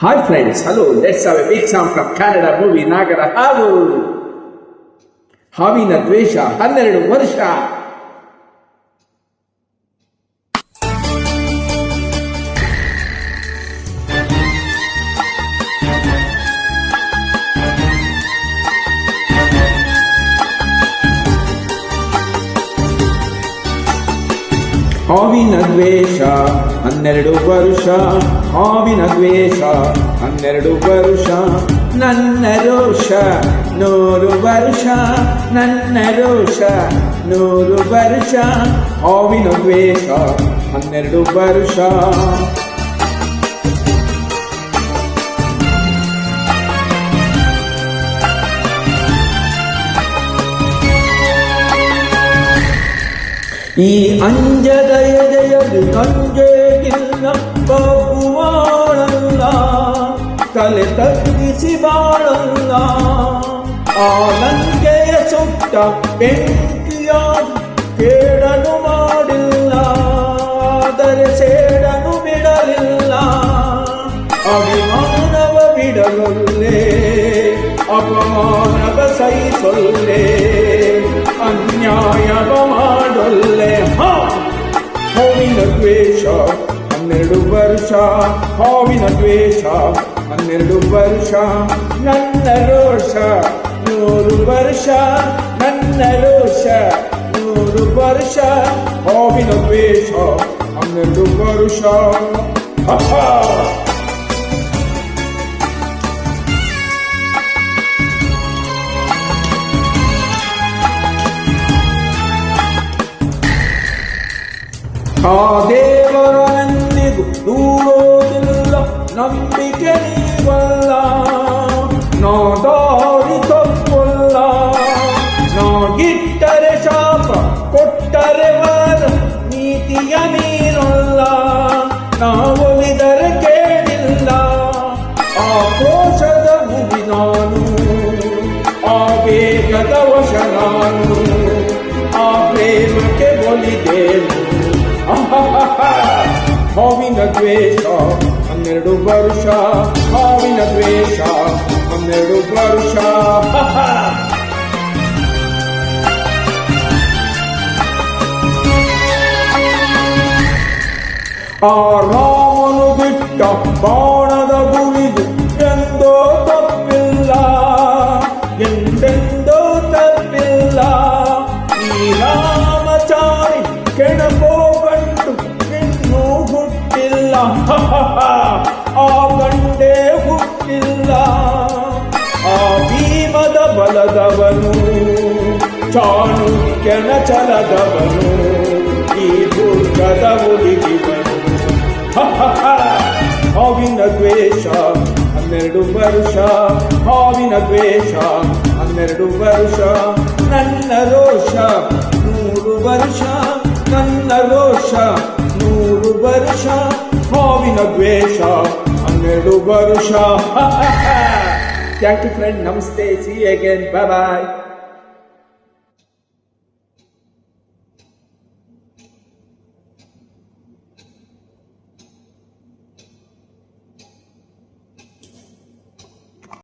Hi friends, hello, let's have a big song from Kannada movie Nagara Havu. ಹಾವಿನ ದ್ವೇಷ 12 ವರ್ಷ. ಹಾವಿನ ದ್ವೇಷ 12 ವರ್ಷ. ಹಾವಿನ ದ್ವೇಷ 12 ವರ್ಷ. ನನ್ನ ರೋಷ 100 ವರ್ಷ. ನನ್ನ ರೋಷ 100 ವರ್ಷ. ಹಾವಿನ ದ್ವೇಷ 12 ವರ್ಷ. ಈ ಅಂಜದ ಎದೆಯದು ನಂಜೇಗಿಲ್ಲ, ಬಹುಮಾನಲ್ಲ, ತಲೆ ತಗ್ಗಿಸಿ ಬಾಳಲ್ಲ. ಆ ಲಂಕೆಯ ಸುಟ್ಟ ಬೆಂಕಿಯ ಕೇಡನು ಮಾಡಿಲ್ಲ, ಆದರೆ ಸೇಡನು ಬಿಡಲಿಲ್ಲ. ಅಭಿಮಾನವ ಬಿಡಲೊಲ್ಲೆ, ಅಪಮಾನವ ಸಹಿಸೊಲ್ಲೆ, ಅನ್ಯಾಯವ ಮಾಡೊಲ್ಲೆ. ಹಾವಿನ ದ್ವೇಷ 12 ವರ್ಷ. ಹಾವಿನ ದ್ವೇಷ 12 ವರ್ಷ. ನನ್ನ ರೋಷ 100 ವರ್ಷ. ನನ್ನ ರೋಷ 100 ವರ್ಷ. ಹಾವಿನ ದ್ವೇಷ 12 ವರ್ಷ. ಆ ದೇವರ ನನ್ನಿಗೂ ದೂರೋದಿಲ್ಲ, ನಂಬಿಕೆ ನೀವಲ್ಲ. ನಾ ದಾರಿ ತಪ್ಪಲ್ಲ, ನಾ ಗಿಟ್ಟರೆ ಶಾಪ ಕೊಟ್ಟರೆ ವಾರ, ನೀತಿಯ ಮೀರಲ್ಲ. ನಾ ಒಲಿದರೆ ಕೇಳಿಲ್ಲ, ಆಕ್ರೋಶದ ಮುಗಿ ನಾನು, ಆ ವೇಗದ ವಶ ನಾನು, ಆ ಪ್ರೇಮಕ್ಕೆ ಒಲಿದೇನು. ಹಾವಿನ ದ್ವೇಷ 12 ವರ್ಷ. ಹಾವಿನ ದ್ವೇಷ 12 ವರ್ಷ. ಆ ರಾಮನು ಬಿಟ್ಟ ಬಾಣದ ಗುರಿದು ಎಂದೋ ತಪ್ಪಿಲ್ಲ, ಎಂದೆಂದೋ ತಪ್ಪಿಲ್ಲ. ಈ ರಾಮಚಾರಿ ಕೆಣಕೋ ಗಂಡು ಇನ್ನೂ ಹುಟ್ಟಿಲ್ಲ, ಆ ಗಂಡೇ ಹುಟ್ಟಿಲ್ಲ. ಆ ಭೀಮದ ಬಲದವನು, ಚಾಣುಕ್ಯನ ಛಲದವನು, ಈ ದುರ್ಗದ ಹುಡುಗಿವನು. ಹಾವಿನ ದ್ವೇಷ 12 ವರ್ಷ. ಹಾವಿನ ದ್ವೇಷ 12 ವರ್ಷ. ನನ್ನ ರೋಷ 100 ವರ್ಷ. ನನ್ನ ರೋಷ 100 ವರ್ಷ. ಹಾವಿನ ದ್ವೇಷ 12 ವರ್ಷ. Thank you friend. Namaste. See you again. Bye bye.